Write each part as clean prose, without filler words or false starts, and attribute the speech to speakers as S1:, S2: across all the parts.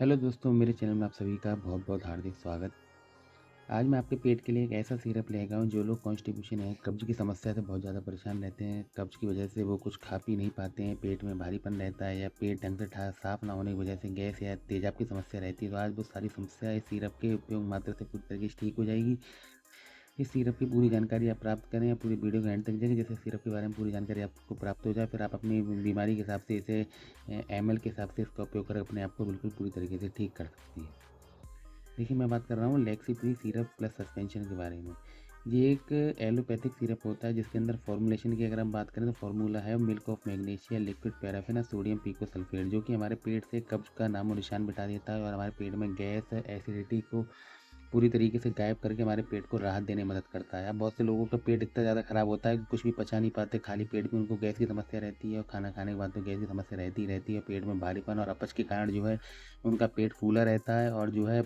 S1: Hello दोस्तों, मेरे channel में आप सभी का बहुत बहुत हार्दिक स्वागत। आज मैं आपके पेट के लिए एक ऐसा सिरप ले आया हूँ। जो लोग कॉन्स्टिपेशन है, कब्ज़ की समस्या से बहुत ज़्यादा परेशान रहते हैं, कब्ज़ की वजह से वो कुछ खा पी नहीं पाते हैं, पेट में भारीपन रहता है या पेट ढंग से साफ़ ना होने की वजह से गैस या तेज़ाब की समस्या रहती है, तो आज वो सारी समस्या इस सिरप के उपयोग मात्र से पूरी तरीके से ठीक हो जाएगी। इस सिरप की पूरी जानकारी आप प्राप्त करें या पूरी वीडियो के एंड तक देखें, जैसे सिरप के बारे में पूरी जानकारी आपको प्राप्त हो जाए, फिर आप अपनी बीमारी के हिसाब से इसे एमएल के हिसाब से इसका उपयोग कर अपने आप को बिल्कुल पूरी तरीके से ठीक कर सकती है। देखिए, मैं बात कर रहा हूँ लेक्सिप्री सिरप प्लस सस्पेंशन के बारे में। ये एक एलोपैथिक सिरप होता है जिसके अंदर फॉर्मुलेशन की अगर हम बात करें तो फार्मूला है milk of magnesia liquid paraffin और सोडियम पिकोसल्फेट, जो कि हमारे पेट से कब्ज का नामो निशान मिटा देता है और हमारे पेट में गैस एसिडिटी को पूरी तरीके से गायब करके हमारे पेट को राहत देने में मदद करता है। अब बहुत से लोगों का पेट इतना ज़्यादा ख़राब होता है कि कुछ भी पचा नहीं पाते, खाली पेट में उनको गैस की समस्या रहती है और खाना खाने के बाद तो गैस की समस्या रहती ही रहती है। पेट में भारीपन और अपच के कारण जो है उनका पेट फूला रहता है और जो है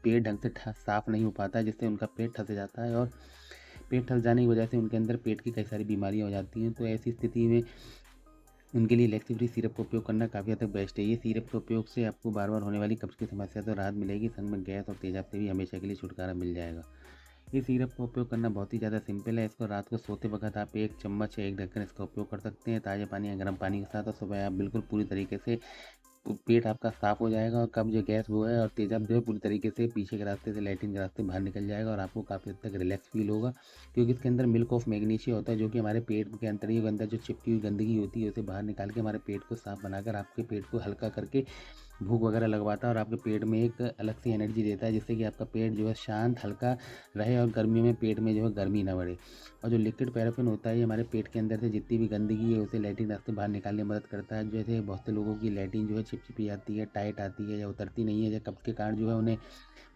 S1: पेट ढंग से साफ़ नहीं हो पाता है, जिससे उनका पेट फँस जाता है और पेट फँस जाने की वजह से उनके अंदर पेट की कई सारी बीमारियाँ हो जाती हैं। तो ऐसी स्थिति में उनके लिए लेक्सिफ्री सिरप का उपयोग करना काफ़ी हद तक बेस्ट है। ये सिरप के उपयोग से आपको बार-बार होने वाली कब्ज़ की समस्या से राहत मिलेगी, संग में गैस और तेज़ाब से भी हमेशा के लिए छुटकारा मिल जाएगा। इस सिरप का उपयोग करना बहुत ही ज़्यादा सिंपल है। इसको रात को सोते वक़्त आप 1 चम्मच या 1 ढक्कन इसका उपयोग कर सकते हैं, ताज़ा पानी या गर्म पानी के साथ, और सुबह आप बिल्कुल पूरी तरीके से पेट आपका साफ़ हो जाएगा और कब्ज़ गैस वो है और तेज़ाब जो है पूरी तरीके से पीछे के रास्ते से लैट्रिन के रास्ते बाहर निकल जाएगा और आपको काफ़ी हद तक रिलैक्स फ़ील होगा, क्योंकि इसके अंदर मिल्क ऑफ मैग्नीशिया होता है, जो कि हमारे पेट के अंतड़ियों के अंदर जो चिपकी हुई गंदगी होती है उसे बाहर निकाल के हमारे पेट को साफ़ बनाकर आपके पेट को हल्का करके भूख वगैरह लगवाता है और आपके पेट में एक अलग सी एनर्जी देता है, जिससे कि आपका पेट जो है शांत हल्का रहे और गर्मियों में पेट में जो है गर्मी ना बढ़े। और जो लिक्विड पैराफिन होता है, ये हमारे पेट के अंदर से जितनी भी गंदगी है उसे लैट्रिन रास्ते बाहर निकालने में मदद करता है। जैसे बहुत से लोगों की लैट्रिन जो है चिपचिपी आती है, टाइट आती है या उतरती नहीं है, या कब्ज़ के कारण जो है उन्हें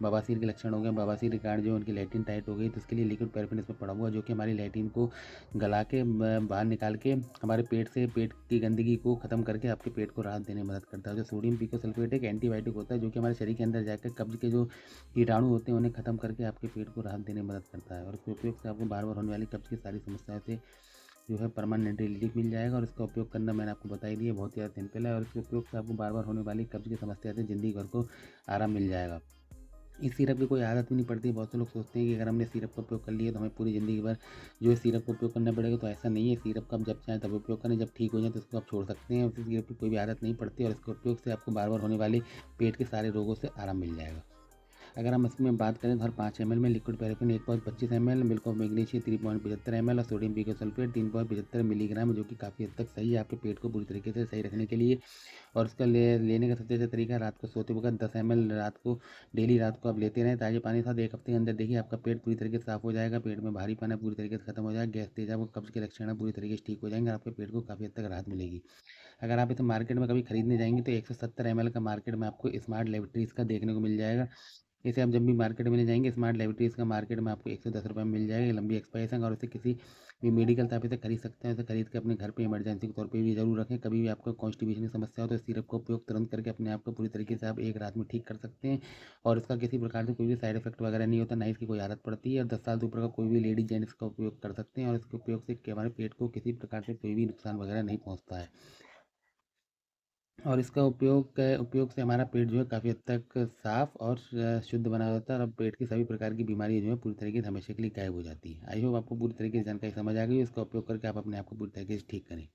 S1: बवासीर के लक्षण हो गए, बवासीर के कारण जो उनकी लैट्रिन टाइट हो गई, तो इसके लिए लिक्विड पैराफिन इसमें पड़ा हुआ है, जो कि हमारी लैट्रिन को गला के बाहर निकाल के हमारे पेट से पेट की गंदगी को ख़त्म करके आपके पेट को राहत देने में मदद करता है। जो सोडियम पिकोसल्फेट एक एंटीबायोटिक होता है, जो कि हमारे शरीर के अंदर जाकर कब्ज़ के जो कीटाणु होते हैं उन्हें ख़त्म करके आपके पेट को राहत देने में मदद करता है, और इसके उपयोग से आपको बार-बार होने वाली कब्ज़ की सारी समस्याओं से जो है परमानेंट रिलीफ मिल जाएगा। और इसका उपयोग करना मैंने आपको बता ही दिया, बहुत ही ज़्यादा सिंपल है, और इसके उपयोग से आपको बार-बार होने वाली कब्ज़ की समस्या से ज़िंदगी भर को आराम मिल जाएगा। इस सिरप की कोई आदत भी नहीं पड़ती है। बहुत से लोग सोचते हैं कि अगर हमने सिरप का उपयोग कर लिया तो हमें पूरी ज़िंदगी भर जो है सिरप का उपयोग करना पड़ेगा, तो ऐसा नहीं है। सिरप का आप जब चाहें तब उपयोग करें, जब ठीक हो जाए तो इसको आप छोड़ सकते हैं। इस सिरप की कोई भी आदत नहीं पड़ती और इसके उपयोग से आपको बार-बार होने वाले पेट के सारे रोगों से आराम मिल जाएगा। अगर हम इसमें बात करें तो हर 5 एमएल में liquid paraffin 1.25 ML, milk of magnesia 3.75 ML और सोडियम पिकोसल्फेट 3.75 मिलीग्राम, जो कि काफ़ी हद तक सही है आपके पेट को पूरी तरीके से सही रखने के लिए। और उसका लेने का सबसे अच्छा तरीका है रात को सोते वक़्त 10 एमएल रात को, डेली रात को आप लेते रहें ताज़े पानी के साथ। 1 हफ्ते के अंदर देखिए आपका पेट पूरी तरीके से साफ़ हो जाएगा, पेट में भारीपन है पूरी तरीके से खत्म हो जाएगा, गैस, तेज़ाब और कब्ज़ के लक्षण है पूरी तरीके से ठीक हो जाएँगे और आपके पेट को काफ़ी हद तक राहत मिलेगी। अगर आप इसे मार्केट में कभी खरीदने जाएँगे तो 170 एमएल का मार्केट में आपको स्मार्ट लैबोरेटरीज़ का देखने को मिल जाएगा। इसे आप जब भी मार्केट में ले जाएँगे, स्मार्ट लैबोरेटरीज़ का मार्केट में आपको ₹110 में मिल जाएगा। ये लंबी एक्सपायरी है और इसे किसी भी मेडिकल से आप इसे खरीद सकते हैं। इसे खरीद के अपने घर पे इमरजेंसी के तौर पे भी ज़रूर रखें। कभी भी आपको कॉन्स्टिपेशन की समस्या हो तो इस सिरप का उपयोग तुरंत करके अपने आप को पूरी तरीके से आप एक रात में ठीक कर सकते हैं, और इसका किसी प्रकार से कोई भी साइड इफ़ेक्ट वगैरह नहीं होता, ना ही इसकी कोई आदत पड़ती है। और 10 साल से ऊपर का कोई भी लेडीज़ जेंट्स इसका उपयोग कर सकते हैं, और इसके उपयोग से कि हमारे पेट को किसी प्रकार से कोई भी नुकसान वगैरह नहीं पहुँचता है। और इसका उपयोग से हमारा पेट जो है काफ़ी हद तक साफ़ और शुद्ध बना रहता है, और अब पेट की सभी प्रकार की बीमारियाँ जो है पूरी तरीके से हमेशा के लिए गायब हो जाती है। आई होप आपको पूरी तरीके से जानकारी समझ आ गई हो। इसका उपयोग करके आप अपने आप को पूरी तरीके से ठीक करें।